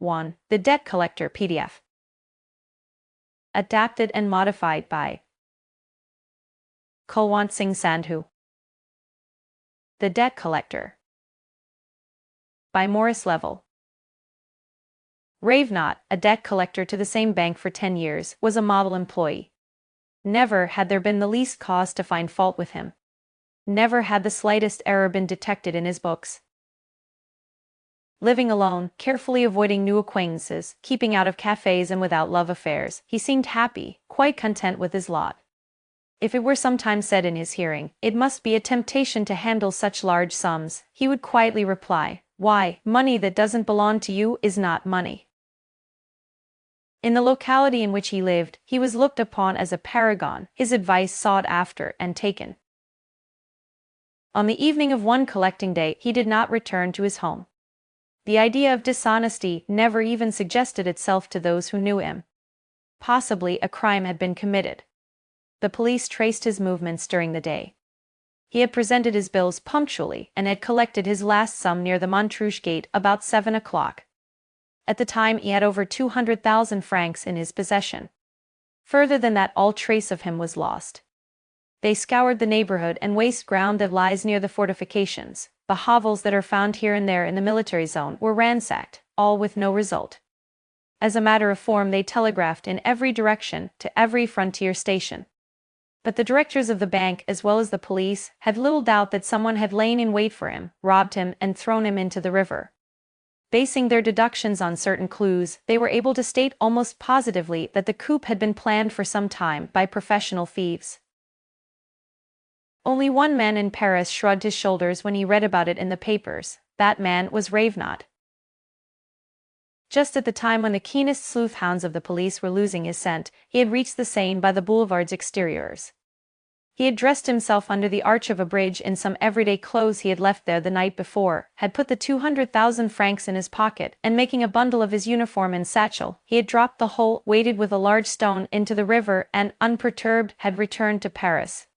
1. The Debt Collector PDF. Adapted and modified by Kulwant Singh Sandhu. The Debt Collector by Marice Level. Ravnat, a debt collector to the same bank for 10 years, was a model employee. Never had there been the least cause to find fault with him. Never had the slightest error been detected in his books. Living alone, carefully avoiding new acquaintances, keeping out of cafes and without love affairs, he seemed happy, quite content with his lot. If it were sometimes said in his hearing, "It must be a temptation to handle such large sums," he would quietly reply, "Why, money that doesn't belong to you is not money." In the locality in which he lived, he was looked upon as a paragon, his advice sought after and taken. On the evening of one collecting day, he did not return to his home. The idea of dishonesty never even suggested itself to those who knew him. Possibly a crime had been committed. The police traced his movements during the day. He had presented his bills punctually and had collected his last sum near the Montrouge gate about 7 o'clock. At the time he had over 200,000 francs in his possession. Further than that, all trace of him was lost. They scoured the neighborhood and waste ground that lies near the fortifications. The hovels that are found here and there in the military zone were ransacked, all with no result. As a matter of form, they telegraphed in every direction to every frontier station. But the directors of the bank, as well as the police, had little doubt that someone had lain in wait for him, robbed him, and thrown him into the river. Basing their deductions on certain clues, they were able to state almost positively that the coup had been planned for some time by professional thieves. Only one man in Paris shrugged his shoulders when he read about it in the papers. That man was Ravnat. Just at the time when the keenest sleuth hounds of the police were losing his scent, he had reached the Seine by the boulevard's exteriors. He had dressed himself under the arch of a bridge in some everyday clothes he had left there the night before, had put the 200,000 francs in his pocket, and making a bundle of his uniform and satchel, he had dropped the whole, weighted with a large stone, into the river and, unperturbed, had returned to Paris.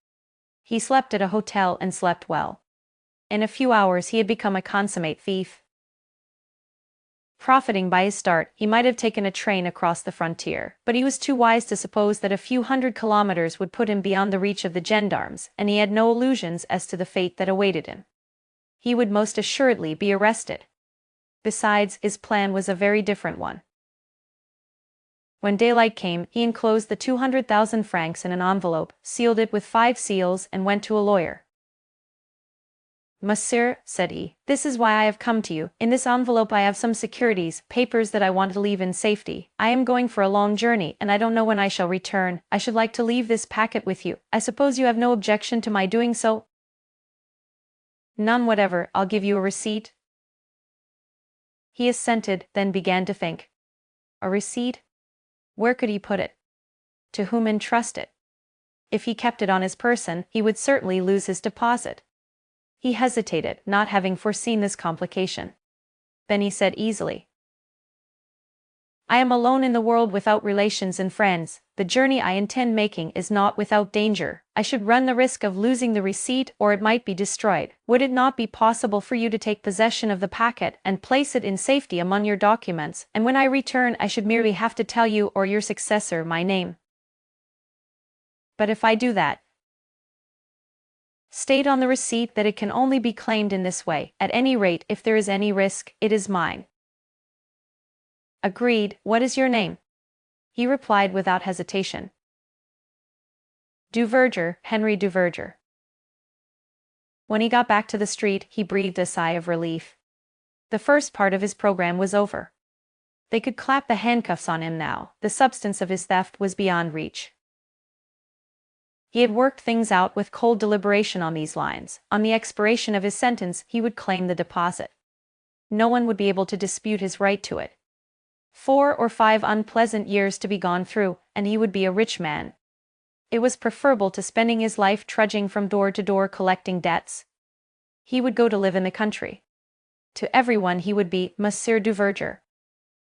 He slept at a hotel and slept well. In a few hours he had become a consummate thief. Profiting by his start, he might have taken a train across the frontier, but he was too wise to suppose that a few hundred kilometers would put him beyond the reach of the gendarmes, and he had no illusions as to the fate that awaited him. He would most assuredly be arrested. Besides, his plan was a very different one. When daylight came, he enclosed the 200,000 francs in an envelope, sealed it with 5 seals, and went to a lawyer. "Monsieur," said he, "this is why I have come to you. In this envelope I have some securities, papers that I want to leave in safety. I am going for a long journey, and I don't know when I shall return. I should like to leave this packet with you. I suppose you have no objection to my doing so?" "None whatever. I'll give you a receipt." He assented, then began to think. A receipt? Where could he put it? To whom entrust it? If he kept it on his person, he would certainly lose his deposit. He hesitated, not having foreseen this complication. Then he said easily, "I am alone in the world without relations and friends. The journey I intend making is not without danger. I should run the risk of losing the receipt, or it might be destroyed. Would it not be possible for you to take possession of the packet and place it in safety among your documents, and when I return I should merely have to tell you or your successor my name? But if I do that, state on the receipt that it can only be claimed in this way. At any rate, if there is any risk, it is mine." "Agreed. What is your name?" He replied without hesitation. "Duverger, Henry Duverger." When he got back to the street, he breathed a sigh of relief. The first part of his program was over. They could clap the handcuffs on him now. The substance of his theft was beyond reach. He had worked things out with cold deliberation on these lines. On the expiration of his sentence, he would claim the deposit. No one would be able to dispute his right to it. 4 or 5 unpleasant years to be gone through, and he would be a rich man. It was preferable to spending his life trudging from door to door collecting debts. He would go to live in the country. To everyone he would be Monsieur Duverger.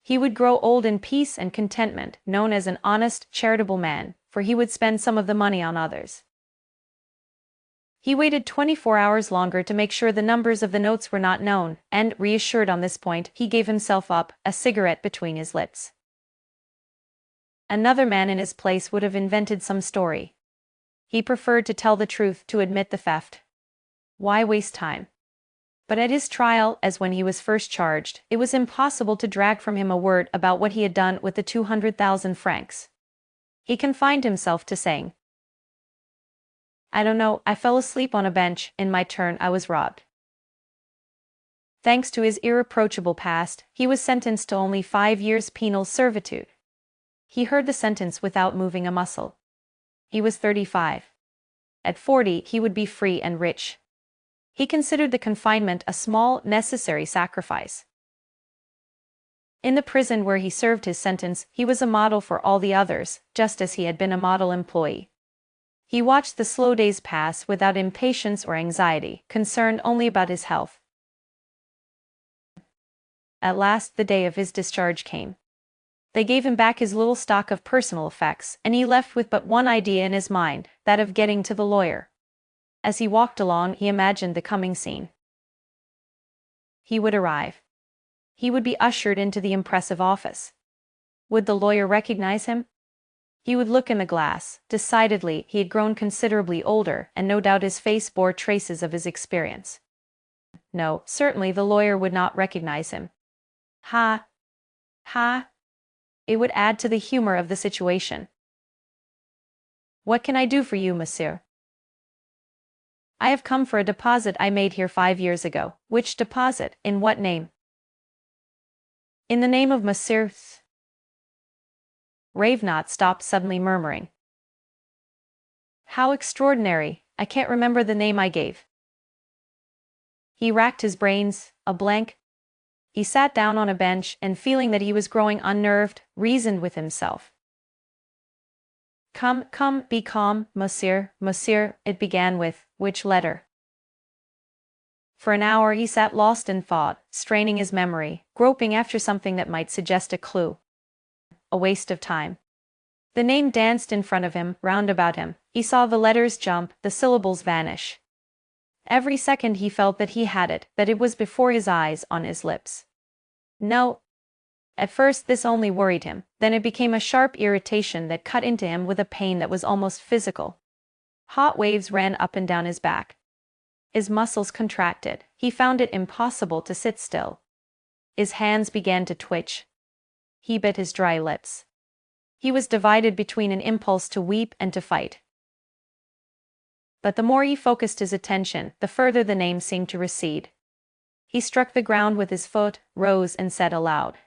He would grow old in peace and contentment, known as an honest, charitable man, for he would spend some of the money on others. He waited 24 hours longer to make sure the numbers of the notes were not known, and, reassured on this point, he gave himself up, a cigarette between his lips. Another man in his place would have invented some story. He preferred to tell the truth, to admit the theft. Why waste time? But at his trial, as when he was first charged, it was impossible to drag from him a word about what he had done with the 200,000 francs. He confined himself to saying, "I don't know, I fell asleep on a bench, in my turn I was robbed." Thanks to his irreproachable past, he was sentenced to only 5 years penal servitude. He heard the sentence without moving a muscle. He was 35. At 40 he would be free and rich. He considered the confinement a small, necessary sacrifice. In the prison where he served his sentence, he was a model for all the others, just as he had been a model employee. He watched the slow days pass without impatience or anxiety, concerned only about his health. At last the day of his discharge came. They gave him back his little stock of personal effects, and he left with but one idea in his mind, that of getting to the lawyer. As he walked along, he imagined the coming scene. He would arrive. He would be ushered into the impressive office. Would the lawyer recognize him? He would look in the glass. Decidedly, he had grown considerably older, and no doubt his face bore traces of his experience. No, certainly the lawyer would not recognize him. Ha! Ha! It would add to the humor of the situation. "What can I do for you, monsieur?" "I have come for a deposit I made here 5 years ago." "Which deposit? In what name?" "In the name of Monsieur Th." Ravenot stopped suddenly, murmuring, "How extraordinary, I can't remember the name I gave." He racked his brains, a blank. He sat down on a bench, and feeling that he was growing unnerved, reasoned with himself. "Come, come, be calm, monsieur, monsieur," it began with, "which letter?" For an hour he sat lost in thought, straining his memory, groping after something that might suggest a clue. A waste of time. The name danced in front of him, round about him. He saw the letters jump, the syllables vanish. Every second he felt that he had it, that it was before his eyes, on his lips. No. At first this only worried him, then it became a sharp irritation that cut into him with a pain that was almost physical. Hot waves ran up and down his back. His muscles contracted. He found it impossible to sit still. His hands began to twitch. He bit his dry lips. He was divided between an impulse to weep and to fight. But the more he focused his attention, the further the name seemed to recede. He struck the ground with his foot, rose, and said aloud,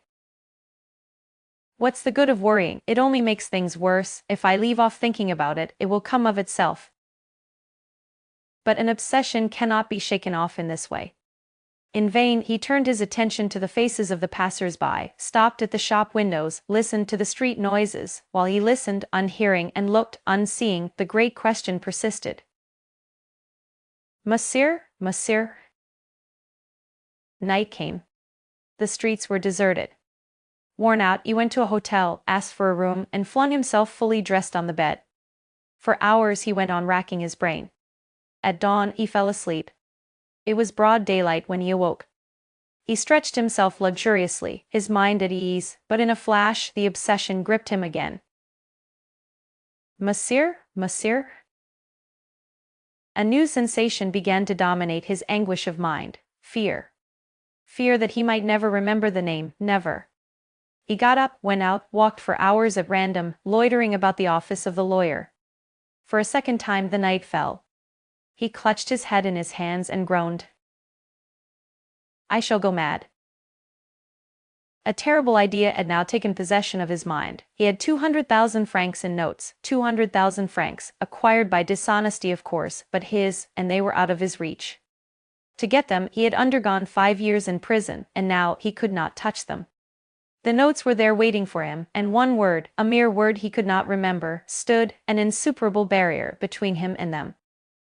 "What's the good of worrying? It only makes things worse. If I leave off thinking about it, it will come of itself." But an obsession cannot be shaken off in this way. In vain he turned his attention to the faces of the passers-by, stopped at the shop windows, listened to the street noises. While he listened, unhearing, and looked, unseeing, the great question persisted. "Monsieur, monsieur?" Night came. The streets were deserted. Worn out, he went to a hotel, asked for a room, and flung himself fully dressed on the bed. For hours he went on racking his brain. At dawn he fell asleep. It was broad daylight when he awoke. He stretched himself luxuriously, his mind at ease, but in a flash the obsession gripped him again. "Monsieur, monsieur?" A new sensation began to dominate his anguish of mind, fear. Fear that he might never remember the name, never. He got up, went out, walked for hours at random, loitering about the office of the lawyer. For a second time the night fell. He clutched his head in his hands and groaned. "I shall go mad." A terrible idea had now taken possession of his mind. He had 200,000 francs in notes, 200,000 francs, acquired by dishonesty of course, but his, and they were out of his reach. To get them, he had undergone 5 years in prison, and now he could not touch them. The notes were there waiting for him, and one word, a mere word he could not remember, stood, an insuperable barrier, between him and them.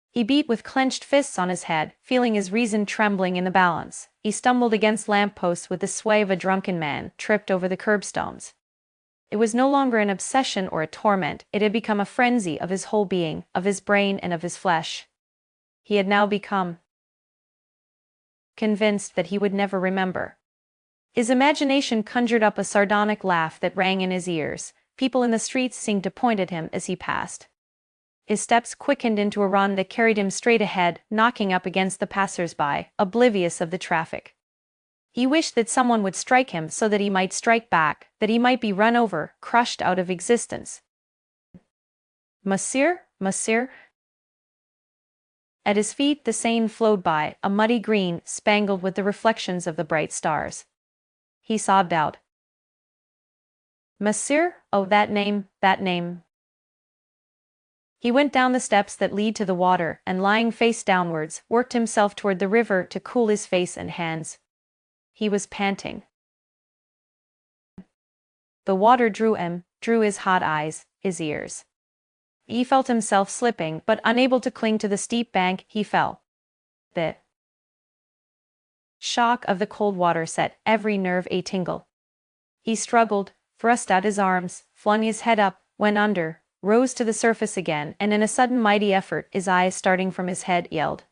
He beat with clenched fists on his head, feeling his reason trembling in the balance. He stumbled against lamp-posts with the sway of a drunken man, tripped over the curbstones. It was no longer an obsession or a torment, it had become a frenzy of his whole being, of his brain and of his flesh. He had now become convinced that he would never remember. His imagination conjured up a sardonic laugh that rang in his ears. People in the streets seemed to point at him as he passed. His steps quickened into a run that carried him straight ahead, knocking up against the passers-by, oblivious of the traffic. He wished that someone would strike him so that he might strike back, that he might be run over, crushed out of existence. Monsieur, monsieur. At his feet the Seine flowed by, a muddy green, spangled with the reflections of the bright stars. He sobbed out, "Monsieur, oh that name, that name." He went down the steps that lead to the water, and lying face downwards, worked himself toward the river to cool his face and hands. He was panting. The water drew his hot eyes, his ears. He felt himself slipping, but unable to cling to the steep bank, he fell. The shock of the cold water set every nerve a-tingle. He struggled, thrust out his arms, flung his head up, went under, rose to the surface again, and in a sudden mighty effort, his eyes starting from his head, yelled,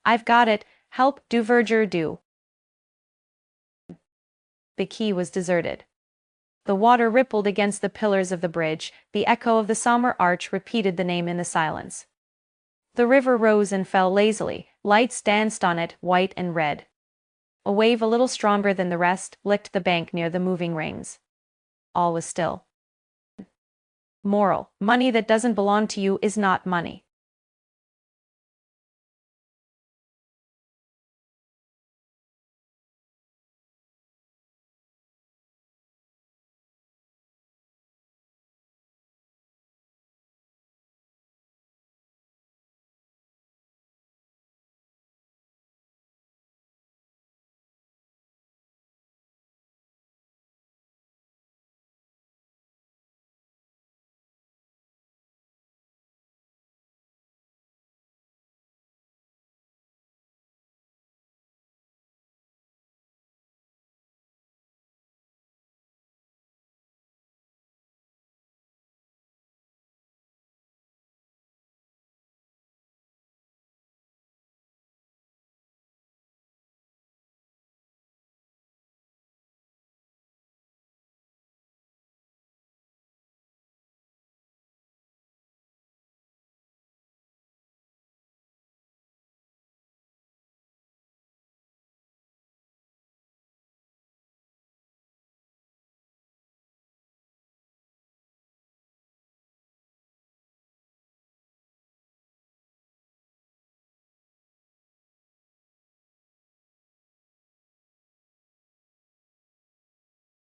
"I've got it! Help, du verger du!" The quay was deserted. The water rippled against the pillars of the bridge, the echo of the sombre arch repeated the name in the silence. The river rose and fell lazily, lights danced on it, white and red. A wave a little stronger than the rest licked the bank near the moving rings. All was still. Moral: money that doesn't belong to you is not money.